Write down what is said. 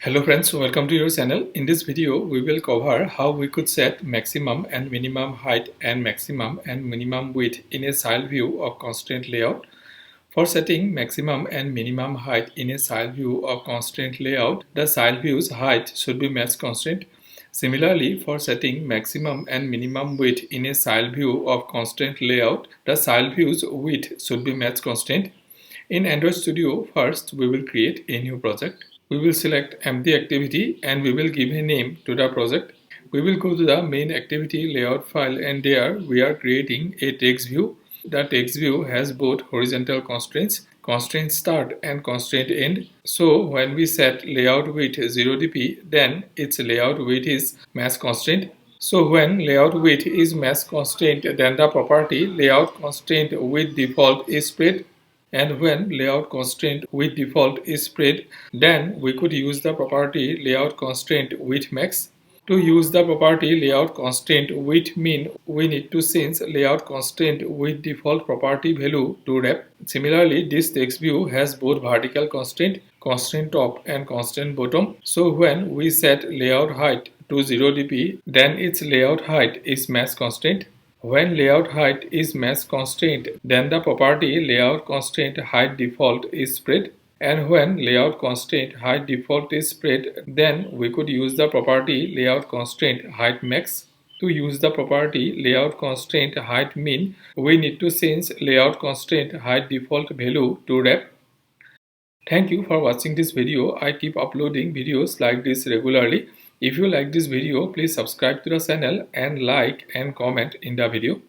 Hello friends, welcome to your channel. In this video, we will cover how we could set maximum and minimum height and maximum and minimum width in a child view of constraint layout. For setting maximum and minimum height in a child view of constraint layout, the child view's height should be match constraint. Similarly, for setting maximum and minimum width in a child view of constraint layout, the child view's width should be match constraint. In Android Studio, first we will create a new project. We will select empty activity and we will give a name to the project. We will go to the main activity layout file and there we are creating a text view. The text view has both horizontal constraints, constraint start and constraint end. So when we set layout width 0 dp, then its layout width is match constraint. So when layout width is match constraint, then the property layout constraint with default is spread. And when layout constraint with default is spread, then we could use the property layout constraint with max. To use the property layout constraint with min, we need to change layout constraint with default property value to wrap. Similarly, this text view has both vertical constraint, constraint top and constraint bottom. So when we set layout height to 0 dp, then its layout height is match constraint. When layout height is match constraint, then the property layout constraint height default is spread. And when layout constraint height default is spread, then we could use the property layout constraint height max. To use the property layout constraint height min, we need to change layout constraint height default value to wrap. Thank you for watching this video. I keep uploading videos like this regularly. If you like this video, please subscribe to the channel and like and comment in the video.